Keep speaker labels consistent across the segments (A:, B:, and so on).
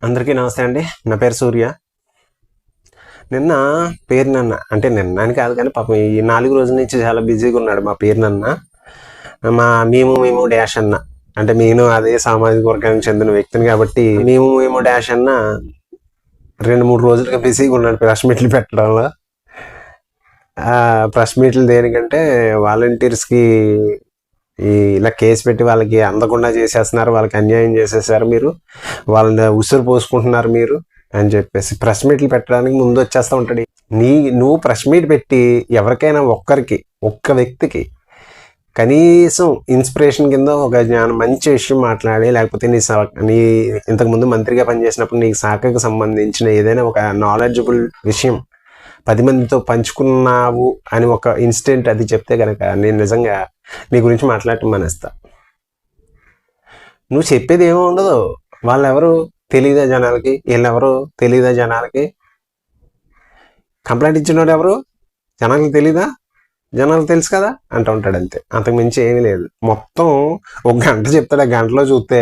A: అందరికీ నమస్తే అండి. నా పేరు సూర్య. నిన్న పేరు నన్న అంటే నిన్న అని కాదు కానీ పాపం ఈ 4 రోజుల నుంచి చాలా బిజీగా ఉన్నాడు మా పేరు నన్న. మేము డాష్ అన్న అంటే నేను అదే సామాజిక వర్గానికి చెందిన వ్యక్తిని కాబట్టి మేము డాష్ అన్న 2-3 రోజులుగా బిజీగా ఉన్నాడు ప్రెస్ మీట్లు పెట్టడంలో. ప్రెస్ మీట్లు దేనికంటే వాలంటీర్స్కి ఇలా కేసు పెట్టి వాళ్ళకి అందకుండా చేసేస్తున్నారు, వాళ్ళకి అన్యాయం చేసేసారు, మీరు వాళ్ళని ఉసురు పోసుకుంటున్నారు మీరు అని చెప్పేసి ప్రెస్ మీట్లు పెట్టడానికి ముందు వచ్చేస్తూ ఉంటాడు. నువ్వు ప్రెస్ మీట్ పెట్టి ఎవరికైనా ఒక్క వ్యక్తికి కనీసం ఇన్స్పిరేషన్ కింద ఒక మంచి విషయం మాట్లాడి, లేకపోతే నీ ఇంతకుముందు మంత్రిగా పనిచేసినప్పుడు నీ శాఖకు సంబంధించిన ఏదైనా ఒక నాలెడ్జబుల్ విషయం 10 మందితో పంచుకున్నావు అని ఒక ఇన్సిడెంట్ అది చెప్తే కనుక నేను నిజంగా నీ గురించి మాట్లాడటం మానేస్తా. నువ్వు చెప్పేది ఏమో ఉండదు. వాళ్ళెవరు తెలీదా జనాలకి, వీళ్ళెవరు తెలీదా జనాలకి, కంప్లైంట్ ఇచ్చినోడు ఎవరు జనాలకి తెలీదా, జనాలకు తెలుసు కదా అంటూ ఉంటాడు అంతే, అంతకు మించి ఏమీ లేదు. మొత్తం ఒక గంట చెప్తాడు. ఆ గంటలో చూస్తే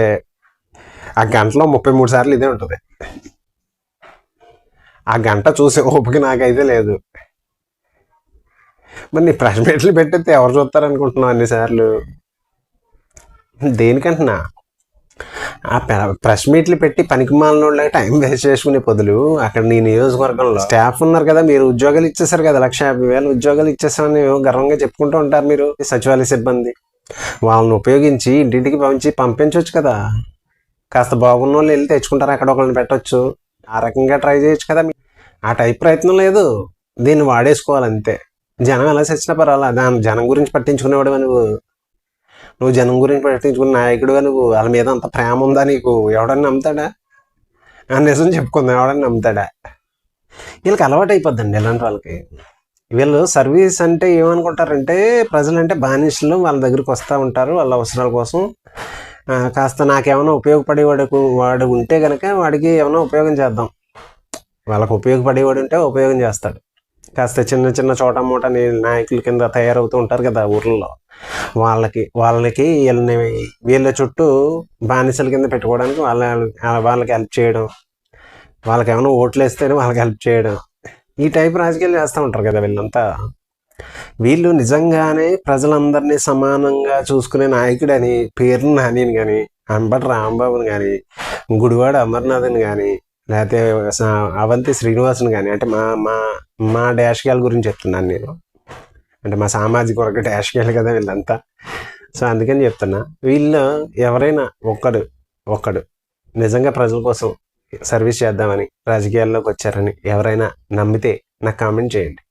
A: ఆ గంటలో 33 సార్లు ఇదే ఉంటుంది. ఆ గంట చూసే ఓపిక నాకైతే లేదు. మరి నీ ప్రెస్ మీట్లు పెట్టితే ఎవరు చూస్తారనుకుంటున్నావు అన్నిసార్లు? దేనికంటున్నా, ఆ ప్రెస్ మీట్లు పెట్టి పనికి మాలిన టైం వేస్ట్ చేసుకునే బదులు అక్కడ నీ నియోజకవర్గంలో స్టాఫ్ ఉన్నారు కదా, మీరు ఉద్యోగాలు ఇచ్చేసారు కదా, 1,50,000 ఉద్యోగాలు ఇచ్చేసామని గర్వంగా చెప్పుకుంటూ ఉంటారు మీరు సచివాలయ సిబ్బంది. వాళ్ళని ఉపయోగించి ఇంటింటికి పంపించవచ్చు కదా. కాస్త బాగున్న వాళ్ళు వెళ్ళి తెచ్చుకుంటారు, అక్కడ ఒకరిని పెట్టవచ్చు. ఆ రకంగా ట్రై చేయొచ్చు కదా. ఆ టైప్ ప్రయత్నం లేదు, దీన్ని వాడేసుకోవాలంతే. జనం ఎలా చచ్చినా పర్వాలా, జనం గురించి పట్టించుకునేవాడుగా నువ్వు జనం గురించి పట్టించుకున్న నాయకుడుగా నువ్వు. వాళ్ళ మీద అంత ప్రేమ ఉందా నీకు? ఎవడన్నా నమ్ముతాడా? నిజం చెప్పుకుందాం, ఎవడన్నా నమ్ముతాడా? వీళ్ళకి అలవాటు అయిపోద్దండి ఇలాంటి వాళ్ళకి. వీళ్ళు సర్వీస్ అంటే ఏమనుకుంటారంటే, ప్రజలంటే బానిసలు, వాళ్ళ దగ్గరికి వస్తూ ఉంటారు వాళ్ళ అవసరాల కోసం. కాస్త నాకేమైనా వాడు ఉంటే కనుక వాడికి ఏమైనా ఉపయోగం చేద్దాం, వాళ్ళకు ఉపయోగపడేవాడు ఉంటే ఉపయోగం చేస్తాడు. కాస్త చిన్న చోట మూట నాయకుల కింద తయారవుతూ ఉంటారు కదా ఊర్లలో, వాళ్ళకి వీళ్ళ చుట్టూ బానిసల కింద పెట్టుకోవడానికి వాళ్ళకి హెల్ప్ చేయడం, వాళ్ళకి ఏమైనా ఓట్లు వేస్తేనే వాళ్ళకి హెల్ప్ చేయడం, ఈ టైప్ రాజకీయాలు చేస్తూ ఉంటారు కదా వీళ్ళంతా. వీళ్ళు నిజంగానే ప్రజలందరినీ సమానంగా చూసుకునే నాయకుడని పేరు నానిని కానీ, అంబటి రాంబాబుని కానీ, గుడివాడ అమర్నాథ్ని కానీ, లేకపోతే అవంతి శ్రీనివాసుని కానీ, అంటే మా డాష్గాల గురించి చెప్తున్నాను నేను, అంటే మా సామాజిక వర్గ డాష్గాలు కదా వీళ్ళంతా. సో అందుకని చెప్తున్నా, వీళ్ళు ఎవరైనా ఒక్కడు నిజంగా ప్రజల కోసం సర్వీస్ చేద్దామని రాజకీయాల్లోకి వచ్చారని ఎవరైనా నమ్మితే నాకు కామెంట్ చేయండి.